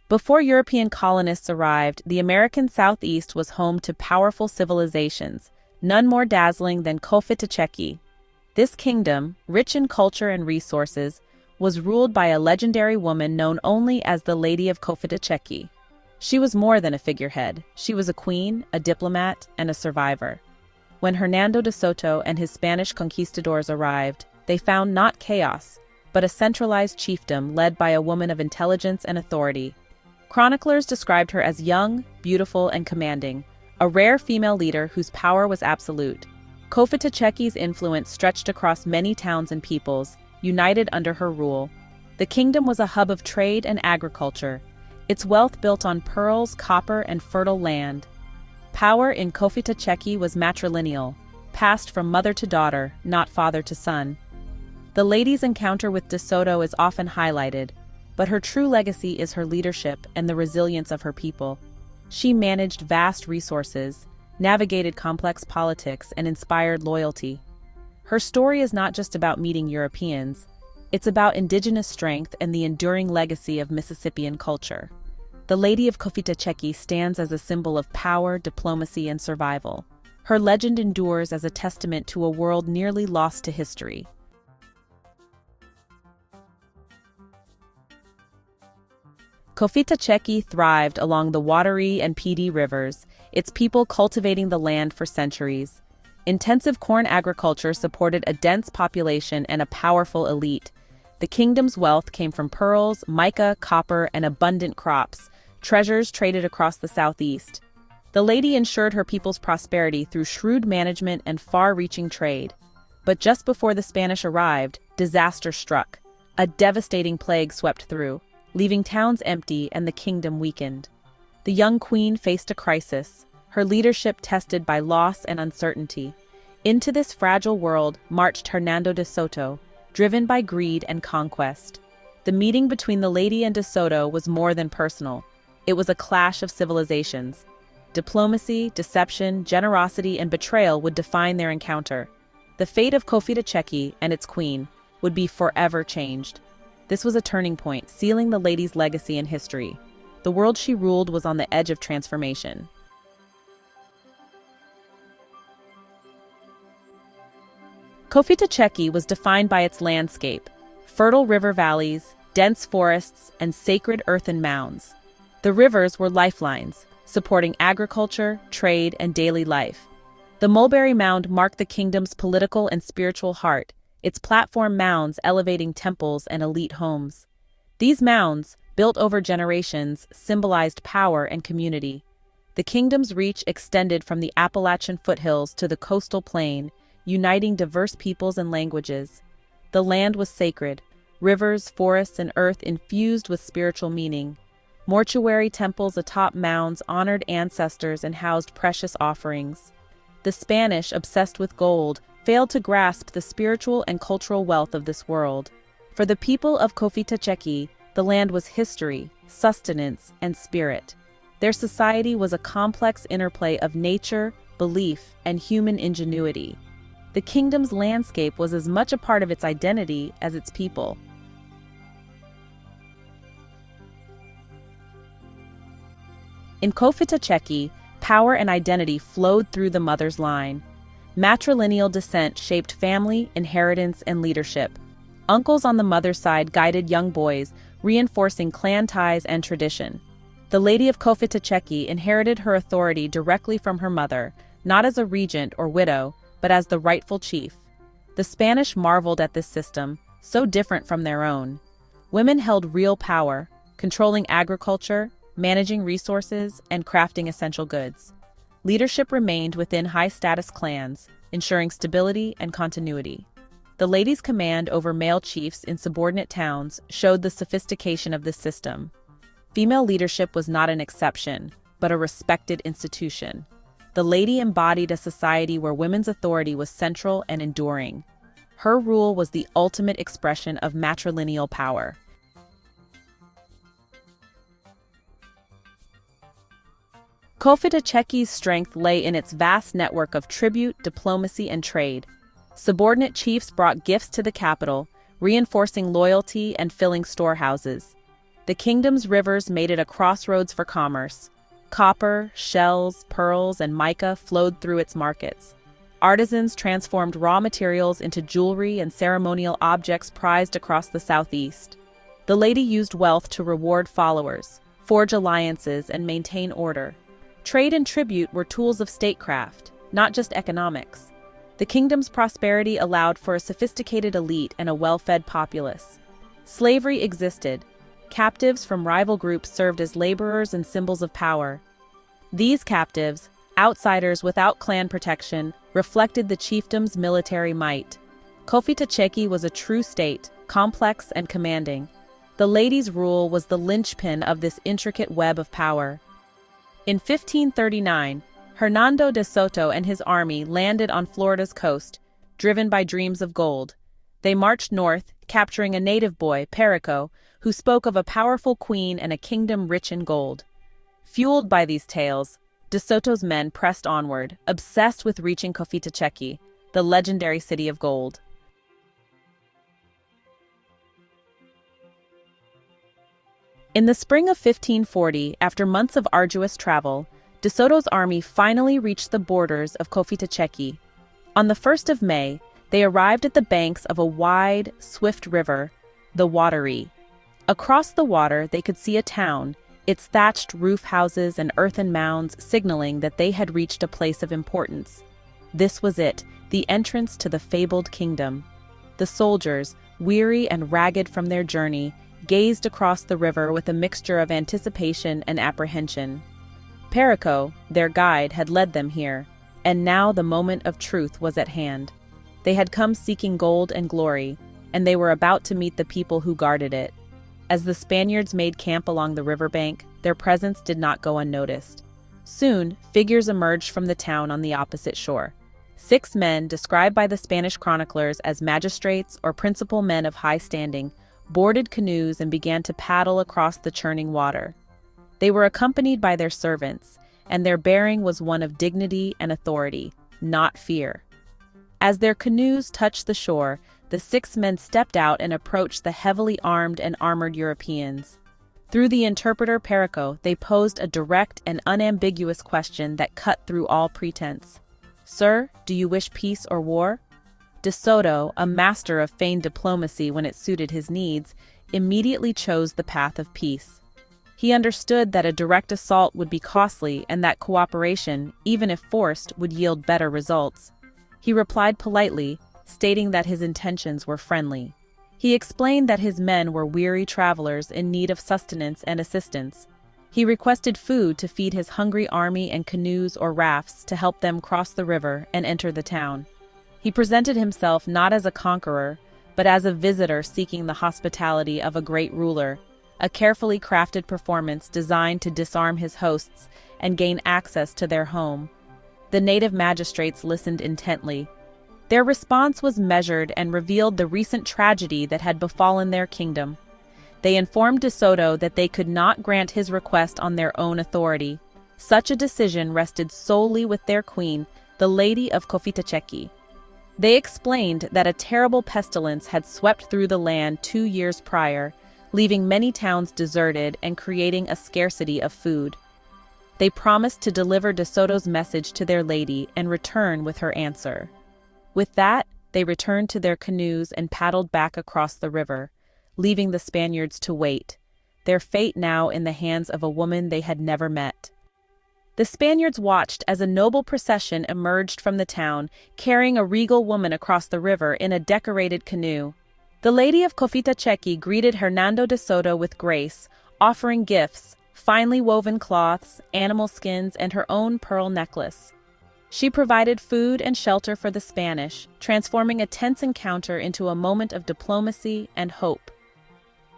Before European colonists arrived, the American Southeast was home to powerful civilizations, none more dazzling than Cofitachequi. This kingdom, rich in culture and resources, was ruled by a legendary woman known only as the Lady of Cofitachequi. She was more than a figurehead. She was a queen, a diplomat, and a survivor. When Hernando de Soto and his Spanish conquistadors arrived, they found not chaos, but a centralized chiefdom led by a woman of intelligence and authority. Chroniclers described her as young, beautiful, and commanding, a rare female leader whose power was absolute. Cofitachequi's influence stretched across many towns and peoples, united under her rule. The kingdom was a hub of trade and agriculture, its wealth built on pearls, copper, and fertile land. Power in Cofitachequi was matrilineal, passed from mother to daughter, not father to son. The lady's encounter with De Soto is often highlighted, but her true legacy is her leadership and the resilience of her people. She managed vast resources, navigated complex politics, and inspired loyalty. Her story is not just about meeting Europeans, it's about indigenous strength and the enduring legacy of Mississippian culture. The Lady of Cofitachequi stands as a symbol of power, diplomacy, and survival. Her legend endures as a testament to a world nearly lost to history. Cofitachequi thrived along the Wateree and Pee rivers, its people cultivating the land for centuries. Intensive corn agriculture supported a dense population and a powerful elite. The kingdom's wealth came from pearls, mica, copper, and abundant crops, treasures traded across the southeast. The lady ensured her people's prosperity through shrewd management and far-reaching trade. But just before the Spanish arrived, disaster struck. A devastating plague swept through, leaving towns empty and the kingdom weakened. The young queen faced a crisis, her leadership tested by loss and uncertainty. Into this fragile world marched Hernando de Soto, driven by greed and conquest. The meeting between the lady and De Soto was more than personal. It was a clash of civilizations. Diplomacy, deception, generosity, and betrayal would define their encounter. The fate of Cofitachequi and its queen would be forever changed. This was a turning point, sealing the lady's legacy in history. The world she ruled was on the edge of transformation. Cofitachequi was defined by its landscape, fertile river valleys, dense forests, and sacred earthen mounds. The rivers were lifelines, supporting agriculture, trade, and daily life. The Mulberry Mound marked the kingdom's political and spiritual heart, its platform mounds elevating temples and elite homes. These mounds, built over generations, symbolized power and community. The kingdom's reach extended from the Appalachian foothills to the coastal plain, uniting diverse peoples and languages. The land was sacred, rivers, forests, and earth infused with spiritual meaning. Mortuary temples atop mounds honored ancestors and housed precious offerings. The Spanish, obsessed with gold, failed to grasp the spiritual and cultural wealth of this world. For the people of Cofitachequi, the land was history, sustenance, and spirit. Their society was a complex interplay of nature, belief, and human ingenuity. The kingdom's landscape was as much a part of its identity as its people. In Cofitachequi, power and identity flowed through the mother's line. Matrilineal descent shaped family, inheritance, and leadership. Uncles on the mother's side guided young boys, reinforcing clan ties and tradition. The Lady of Cofitachequi inherited her authority directly from her mother, not as a regent or widow, but as the rightful chief. The Spanish marveled at this system, so different from their own. Women held real power, controlling agriculture, managing resources, and crafting essential goods. Leadership remained within high-status clans, ensuring stability and continuity. The lady's command over male chiefs in subordinate towns showed the sophistication of this system. Female leadership was not an exception, but a respected institution. The lady embodied a society where women's authority was central and enduring. Her rule was the ultimate expression of matrilineal power. Cofitachequi's strength lay in its vast network of tribute, diplomacy, and trade. Subordinate chiefs brought gifts to the capital, reinforcing loyalty and filling storehouses. The kingdom's rivers made it a crossroads for commerce. Copper, shells, pearls, and mica flowed through its markets. Artisans transformed raw materials into jewelry and ceremonial objects prized across the southeast. The lady used wealth to reward followers, forge alliances, and maintain order. Trade and tribute were tools of statecraft, not just economics. The kingdom's prosperity allowed for a sophisticated elite and a well-fed populace. Slavery existed. Captives from rival groups served as laborers and symbols of power. These captives, outsiders without clan protection, reflected the chiefdom's military might. Cofitachequi was a true state, complex and commanding. The lady's rule was the linchpin of this intricate web of power. In 1539, Hernando de Soto and his army landed on Florida's coast, driven by dreams of gold. They marched north, capturing a native boy, Perico, who spoke of a powerful queen and a kingdom rich in gold. Fueled by these tales, De Soto's men pressed onward, obsessed with reaching Cofitachequi, the legendary city of gold. In the spring of 1540, after months of arduous travel, De Soto's army finally reached the borders of Cofitachequi. On the 1st of May, they arrived at the banks of a wide, swift river, the Wateree. Across the water, they could see a town, its thatched roof houses and earthen mounds signaling that they had reached a place of importance. This was it, the entrance to the fabled kingdom. The soldiers, weary and ragged from their journey, gazed across the river with a mixture of anticipation and apprehension. Perico, their guide, had led them here, and now the moment of truth was at hand. They had come seeking gold and glory, and they were about to meet the people who guarded it. As the Spaniards made camp along the riverbank, their presence did not go unnoticed. Soon, figures emerged from the town on the opposite shore. 6 men, described by the Spanish chroniclers as magistrates or principal men of high standing, boarded canoes and began to paddle across the churning water. They were accompanied by their servants, and their bearing was one of dignity and authority, not fear. As their canoes touched the shore, the 6 men stepped out and approached the heavily armed and armored Europeans. Through the interpreter Perico, they posed a direct and unambiguous question that cut through all pretense. "Sir, do you wish peace or war?" De Soto, a master of feigned diplomacy when it suited his needs, immediately chose the path of peace. He understood that a direct assault would be costly and that cooperation, even if forced, would yield better results. He replied politely, stating that his intentions were friendly. He explained that his men were weary travelers in need of sustenance and assistance. He requested food to feed his hungry army and canoes or rafts to help them cross the river and enter the town. He presented himself not as a conqueror, but as a visitor seeking the hospitality of a great ruler, a carefully crafted performance designed to disarm his hosts and gain access to their home. The native magistrates listened intently. Their response was measured and revealed the recent tragedy that had befallen their kingdom. They informed De Soto that they could not grant his request on their own authority. Such a decision rested solely with their queen, the Lady of Cofitachequi. They explained that a terrible pestilence had swept through the land 2 years prior, leaving many towns deserted and creating a scarcity of food. They promised to deliver De Soto's message to their lady and return with her answer. With that, they returned to their canoes and paddled back across the river, leaving the Spaniards to wait, their fate now in the hands of a woman they had never met. The Spaniards watched as a noble procession emerged from the town, carrying a regal woman across the river in a decorated canoe. The Lady of Cofitachequi greeted Hernando de Soto with grace, offering gifts, finely woven cloths, animal skins, and her own pearl necklace. She provided food and shelter for the Spanish, transforming a tense encounter into a moment of diplomacy and hope.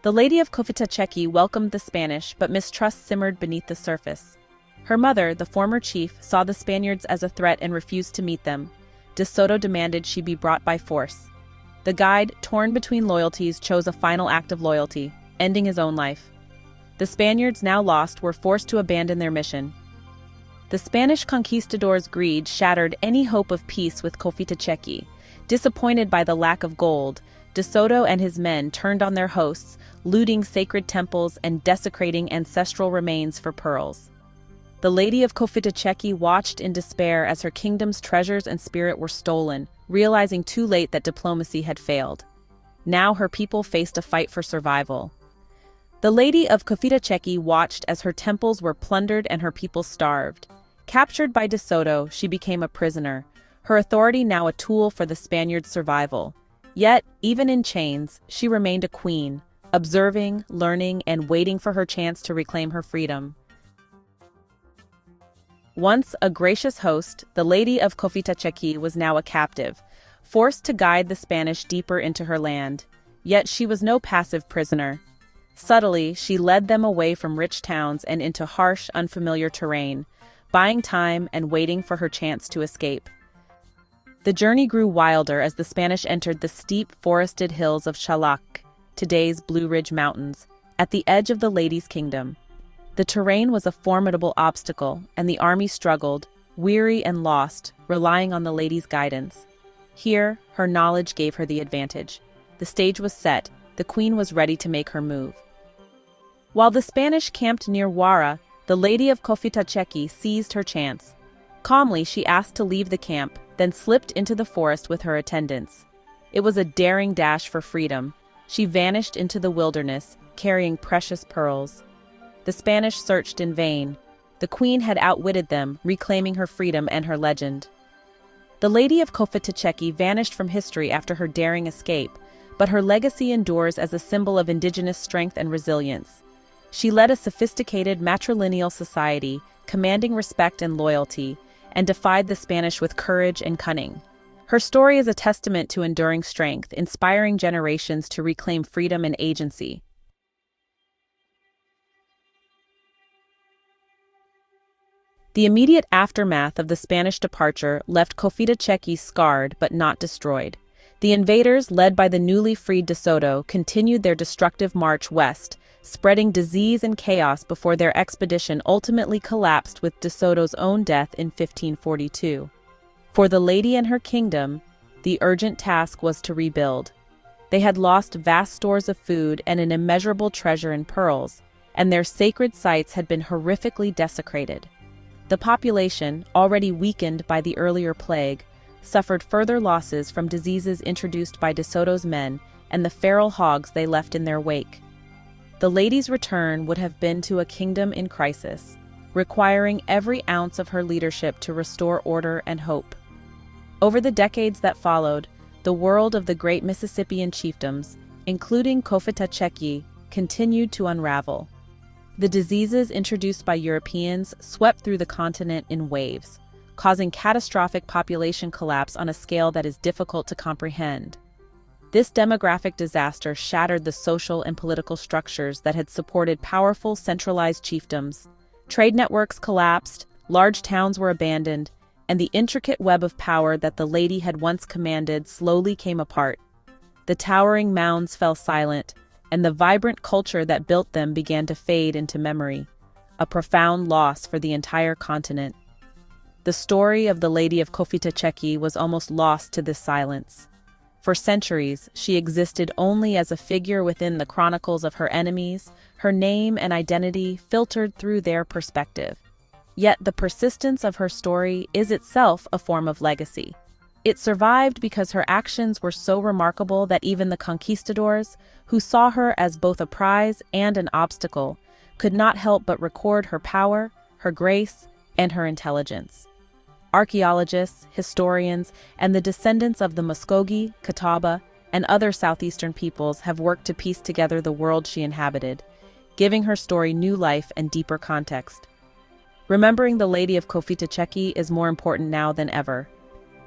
The Lady of Cofitachequi welcomed the Spanish, but mistrust simmered beneath the surface. Her mother, the former chief, saw the Spaniards as a threat and refused to meet them. De Soto demanded she be brought by force. The guide, torn between loyalties, chose a final act of loyalty, ending his own life. The Spaniards, now lost, were forced to abandon their mission. The Spanish conquistadors' greed shattered any hope of peace with Cofitachequi. Disappointed by the lack of gold, DeSoto and his men turned on their hosts, looting sacred temples and desecrating ancestral remains for pearls. The Lady of Cofitachequi watched in despair as her kingdom's treasures and spirit were stolen, realizing too late that diplomacy had failed. Now her people faced a fight for survival. The Lady of Cofitachequi watched as her temples were plundered and her people starved. Captured by DeSoto, she became a prisoner, her authority now a tool for the Spaniards' survival. Yet, even in chains, she remained a queen, observing, learning, and waiting for her chance to reclaim her freedom. Once a gracious host, the Lady of Cofitachequi was now a captive, forced to guide the Spanish deeper into her land. Yet she was no passive prisoner. Subtly, she led them away from rich towns and into harsh, unfamiliar terrain, buying time and waiting for her chance to escape. The journey grew wilder as the Spanish entered the steep, forested hills of Xalac, today's Blue Ridge Mountains, at the edge of the Lady's kingdom. The terrain was a formidable obstacle, and the army struggled, weary and lost, relying on the Lady's guidance. Here, her knowledge gave her the advantage. The stage was set, the queen was ready to make her move. While the Spanish camped near Huara, the Lady of Cofitachequi seized her chance. Calmly, she asked to leave the camp, then slipped into the forest with her attendants. It was a daring dash for freedom. She vanished into the wilderness, carrying precious pearls. The Spanish searched in vain. The queen had outwitted them, reclaiming her freedom and her legend. The Lady of Cofitachequi vanished from history after her daring escape, but her legacy endures as a symbol of indigenous strength and resilience. She led a sophisticated matrilineal society, commanding respect and loyalty, and defied the Spanish with courage and cunning. Her story is a testament to enduring strength, inspiring generations to reclaim freedom and agency. The immediate aftermath of the Spanish departure left Cofitachequi scarred but not destroyed. The invaders, led by the newly freed DeSoto, continued their destructive march west, spreading disease and chaos before their expedition ultimately collapsed with DeSoto's own death in 1542. For the Lady and her kingdom, the urgent task was to rebuild. They had lost vast stores of food and an immeasurable treasure in pearls, and their sacred sites had been horrifically desecrated. The population, already weakened by the earlier plague, suffered further losses from diseases introduced by DeSoto's men and the feral hogs they left in their wake. The Lady's return would have been to a kingdom in crisis, requiring every ounce of her leadership to restore order and hope. Over the decades that followed, the world of the great Mississippian chiefdoms, including Cofitachequi, continued to unravel. The diseases introduced by Europeans swept through the continent in waves, causing catastrophic population collapse on a scale that is difficult to comprehend. This demographic disaster shattered the social and political structures that had supported powerful, centralized chiefdoms. Trade networks collapsed, large towns were abandoned, and the intricate web of power that the Lady had once commanded slowly came apart. The towering mounds fell silent, and the vibrant culture that built them began to fade into memory, a profound loss for the entire continent. The story of the Lady of Cofitachequi was almost lost to this silence. For centuries, she existed only as a figure within the chronicles of her enemies, her name and identity filtered through their perspective. Yet the persistence of her story is itself a form of legacy. It survived because her actions were so remarkable that even the conquistadors, who saw her as both a prize and an obstacle, could not help but record her power, her grace, and her intelligence. Archaeologists, historians, and the descendants of the Muskogee, Catawba, and other southeastern peoples have worked to piece together the world she inhabited, giving her story new life and deeper context. Remembering the Lady of Cofitachequi is more important now than ever.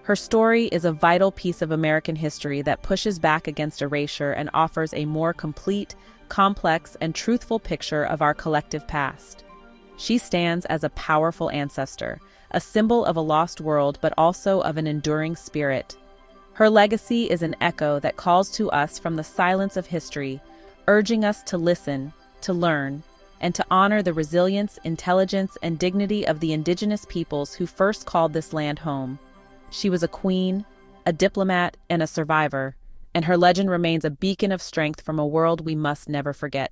Her story is a vital piece of American history that pushes back against erasure and offers a more complete, complex, and truthful picture of our collective past. She stands as a powerful ancestor, a symbol of a lost world but also of an enduring spirit. Her legacy is an echo that calls to us from the silence of history, urging us to listen, to learn, and to honor the resilience, intelligence, and dignity of the indigenous peoples who first called this land home. She was a queen, a diplomat, and a survivor, and her legend remains a beacon of strength from a world we must never forget.